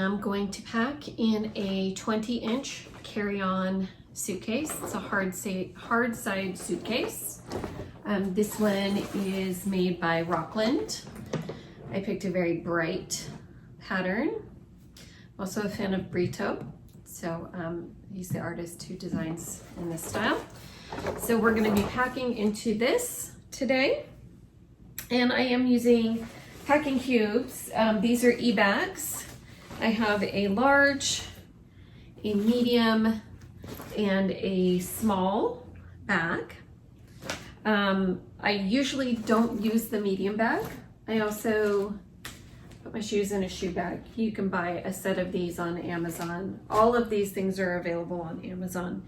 am going to pack in a 20-inch carry-on suitcase. It's a hard side suitcase. This one is made by Rockland. I picked a very bright pattern. I'm also a fan of Brito, so he's the artist who designs in this style. So we're going to be packing into this today, and I am using packing cubes. These are e-bags. I have a large, a medium, and a small bag. I usually don't use the medium bag. I also put my shoes in a shoe bag. You can buy a set of these on Amazon. All of these things are available on Amazon.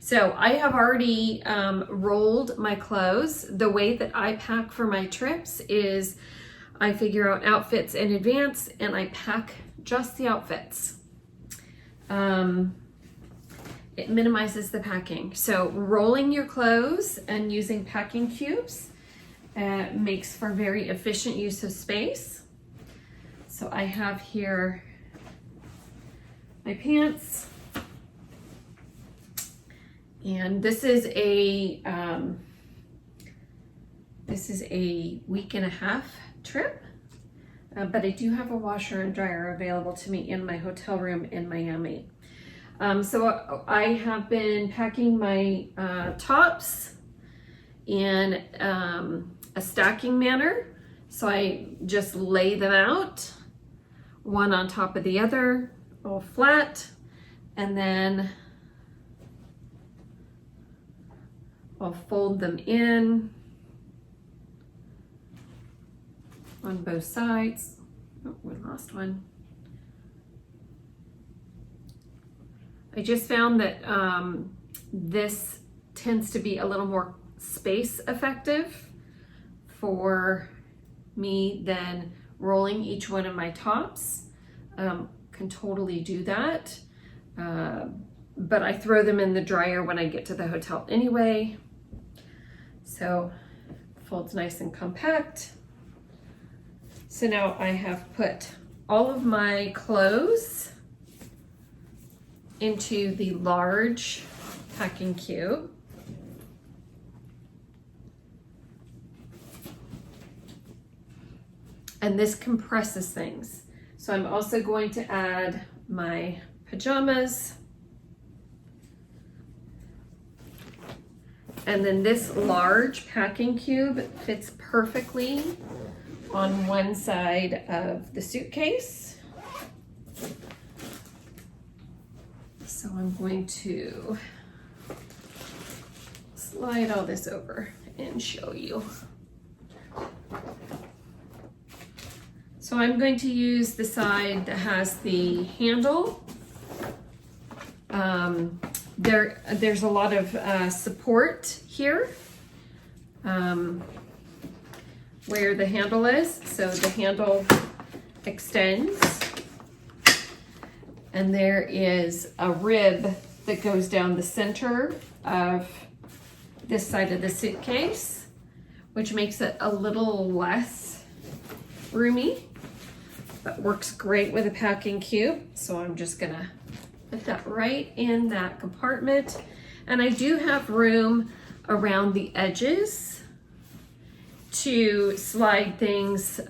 So I have already rolled my clothes. The way that I pack for my trips is I figure out outfits in advance and I pack just the outfits. It minimizes the packing. So rolling your clothes and using packing cubes makes for very efficient use of space. So I have here my pants, and this is a week and a half trip, but I do have a washer and dryer available to me in my hotel room in Miami. So I have been packing my tops in a stacking manner. So I just lay them out, one on top of the other, all flat, and then I'll fold them in on both sides. Oh, we lost one. I just found that this tends to be a little more space effective for me than rolling each one of my tops. Can totally do that, but I throw them in the dryer when I get to the hotel anyway. So folds nice and compact. So now I have put all of my clothes into the large packing cube. And this compresses things. So I'm also going to add my pajamas. And then this large packing cube fits perfectly on one side of the suitcase. So I'm going to slide all this over and show you. So I'm going to use the side that has the handle. There's a lot of support here where the handle is. So the handle extends, and there is a rib that goes down the center of this side of the suitcase, which makes it a little less roomy, but works great with a packing cube. So I'm just gonna put that right in that compartment. And I do have room around the edges to slide things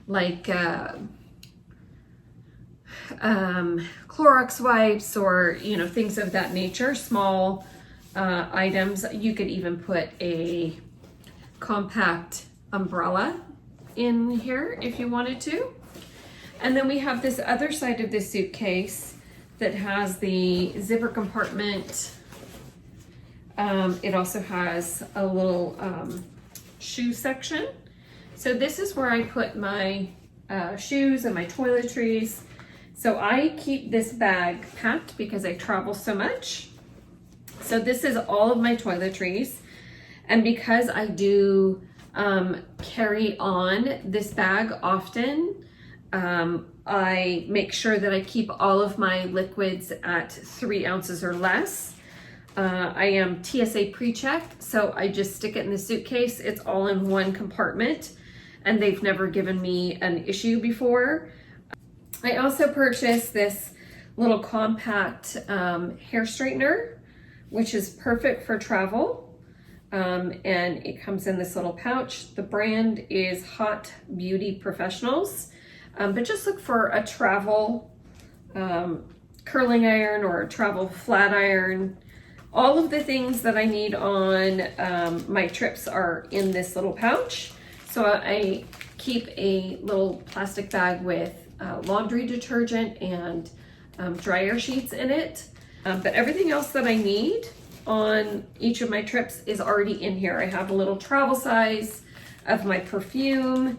like Clorox wipes, or things of that nature, small items. You could even put a compact umbrella in here if you wanted to. And then we have this other side of the suitcase that has the zipper compartment. It also has a little shoe section. So this is where I put my shoes and my toiletries. So I keep this bag packed because I travel so much. So this is all of my toiletries. And because I do carry on this bag often, I make sure that I keep all of my liquids at 3 ounces or less. I am TSA pre-checked, so I just stick it in the suitcase. It's all in one compartment, and they've never given me an issue before. I also purchased this little compact hair straightener, which is perfect for travel. And it comes in this little pouch. The brand is Hot Beauty Professionals. But just look for a travel curling iron or a travel flat iron. All of the things that I need on my trips are in this little pouch. So I keep a little plastic bag with laundry detergent and dryer sheets in it. But everything else that I need on each of my trips is already in here. I have a little travel size of my perfume.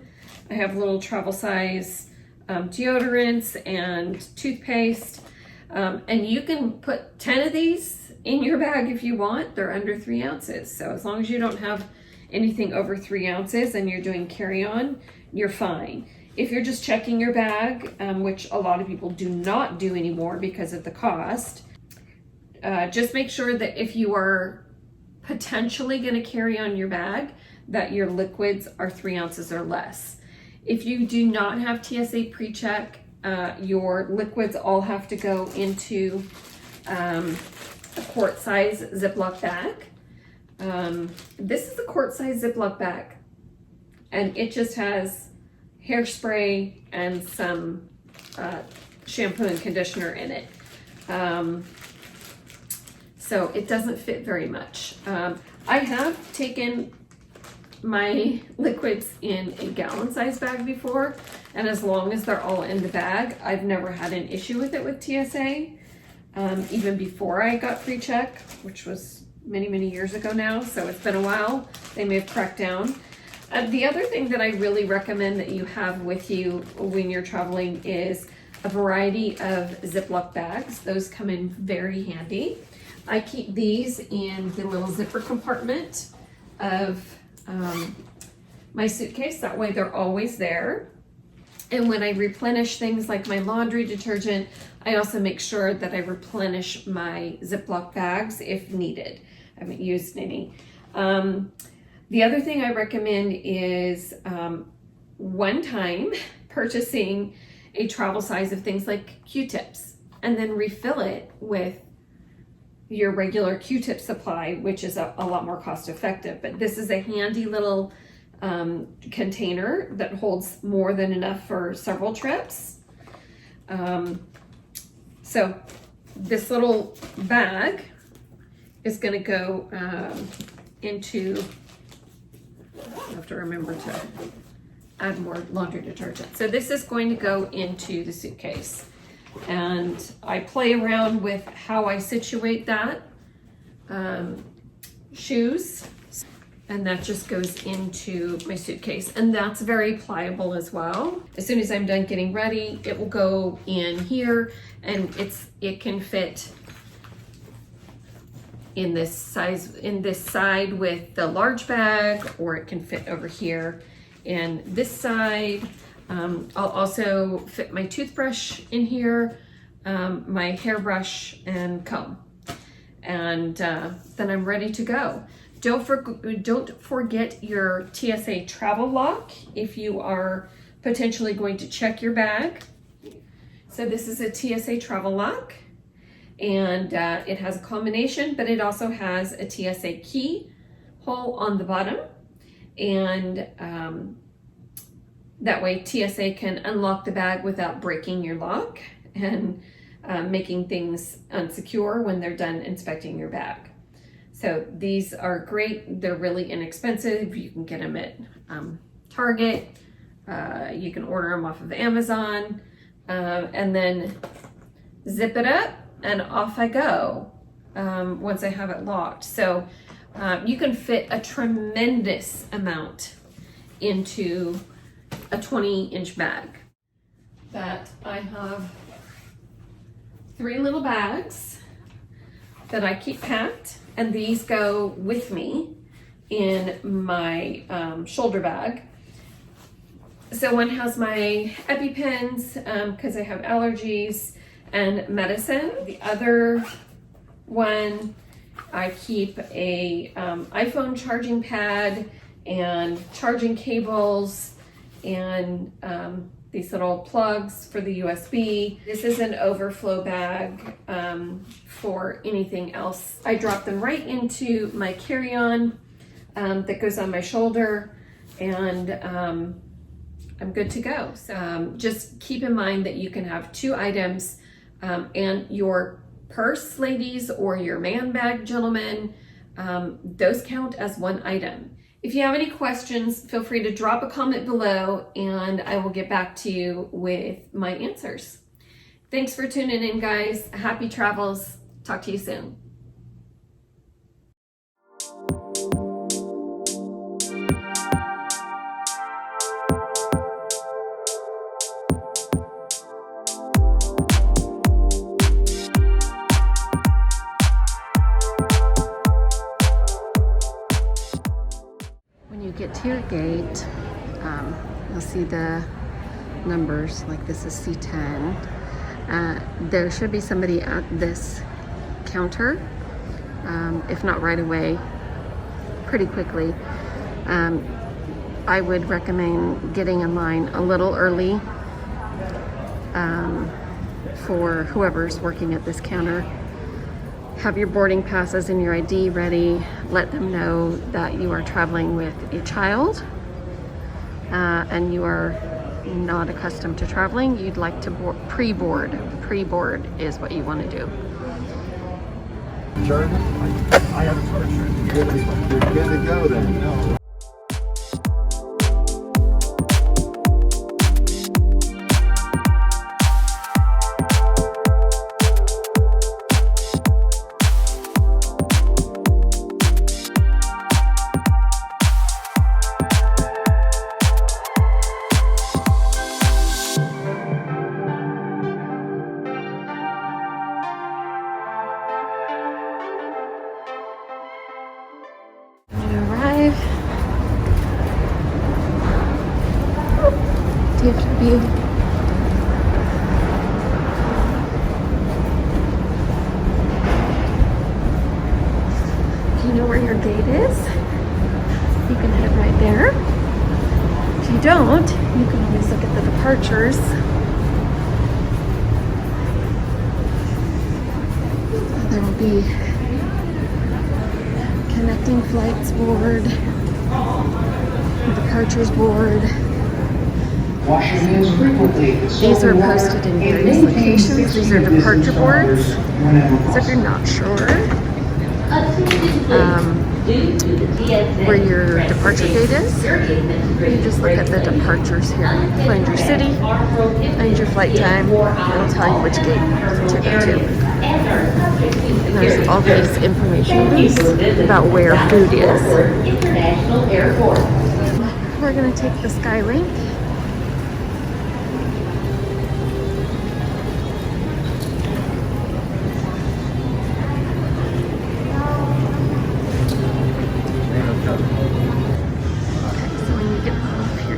I have little travel size deodorants and toothpaste. And you can put 10 of these in your bag if you want. They're under 3 ounces. So as long as you don't have anything over 3 ounces and you're doing carry-on, you're fine. If you're just checking your bag, which a lot of people do not do anymore because of the cost, just make sure that if you are potentially going to carry on your bag, that your liquids are 3 ounces or less. If you do not have TSA pre-check, your liquids all have to go into a quart size Ziploc bag. This is a quart size Ziploc bag, and it just has hairspray and some shampoo and conditioner in it. So it doesn't fit very much. I have taken my liquids in a gallon size bag before, and as long as they're all in the bag, I've never had an issue with it with TSA. Even before I got pre-check, which was many, many years ago now, so it's been a while. They may have cracked down. The other thing that I really recommend that you have with you when you're traveling is a variety of Ziploc bags. Those come in very handy. I keep these in the little zipper compartment of my suitcase. That way they're always there. And when I replenish things like my laundry detergent, I also make sure that I replenish my Ziploc bags if needed. I haven't used any. The other thing I recommend is one time purchasing a travel size of things like Q-tips and then refill it with your regular Q-tip supply, which is a lot more cost effective. But this is a handy little container that holds more than enough for several trips. So this little bag is going to go into, I have to remember to add more laundry detergent. So this is going to go into the suitcase. And I play around with how I situate that. Shoes, and that just goes into my suitcase, and that's very pliable as well. As soon as I'm done getting ready, it will go in here, and it can fit in this size, in this side with the large bag, or it can fit over here in this side. I'll also fit my toothbrush in here, my hairbrush and comb, and then I'm ready to go. Don't forget your TSA travel lock if you are potentially going to check your bag. So this is a TSA travel lock, and it has a combination, but it also has a TSA key hole on the bottom, and that way TSA can unlock the bag without breaking your lock and making things unsecure when they're done inspecting your bag. So these are great. They're really inexpensive. You can get them at Target. You can order them off of Amazon, and then zip it up and off I go once I have it locked. So you can fit a tremendous amount into a 20-inch bag. That I have 3 little bags that I keep packed, and these go with me in my shoulder bag. So one has my EpiPens because I have allergies and medicine. The other one, I keep a iPhone charging pad and charging cables, and the these little plugs for the USB. This is an overflow bag for anything else. I drop them right into my carry-on that goes on my shoulder, and I'm good to go. So just keep in mind that you can have 2 items, and your purse, ladies, or your man bag, gentlemen, those count as 1 item. If you have any questions, feel free to drop a comment below and I will get back to you with my answers. Thanks for tuning in, guys. Happy travels. Talk to you soon. Get to your gate, you'll see the numbers, like this is C10. There should be somebody at this counter, if not right away, pretty quickly. I would recommend getting in line a little early for whoever's working at this counter. Have your boarding passes and your ID ready. Let them know that you are traveling with a child and you are not accustomed to traveling. You'd like to pre-board. Pre-board is what you want to do. Jordan, I have a sweatshirt. You're good to go then. No. DFW. You know where your gate is? You can head right there. If you don't, you can always look at the departures. There will be connecting flights board, departures board. These are posted in various locations. These are departure boards. So if you're not sure where your departure date is, you just look at the departures here. Find your city, find your flight time, it'll tell you which gate to go to. And there's all these information about where food is. We're going to take the Skylink.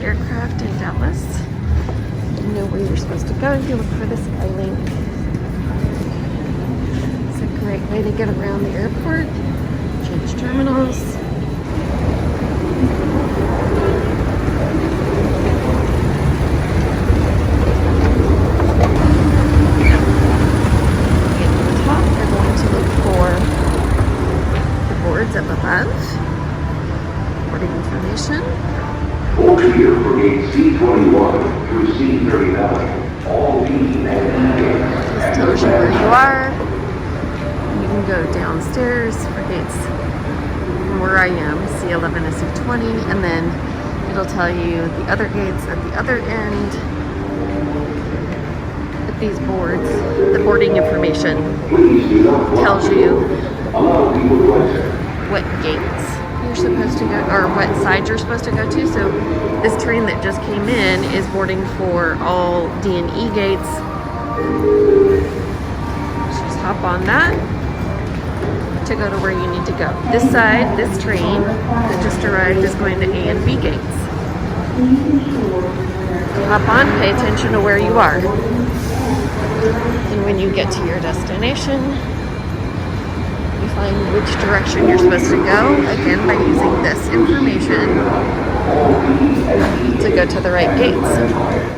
Aircraft in Dallas. You know where you're supposed to go. You look for the Skylink. It's a great way to get around the airport, change terminals. Get to the top, we're going to look for the boards up above. Boarding information. Hold here for gate C21 through C39. All D and E This tells you where you are. You can go downstairs for gates where I am, C11 to C20, and then it'll tell you the other gates at the other end. But these boards, the boarding information tells you what gates you're supposed to go, or what side you're supposed to go to. So this train that just came in is boarding for all D and E gates. Just hop on that to go to where you need to go. This side, this train that just arrived is going to A and B gates. Hop on, pay attention to where you are. And when you get to your destination, find which direction you're supposed to go, again by using this information to go to the right gates.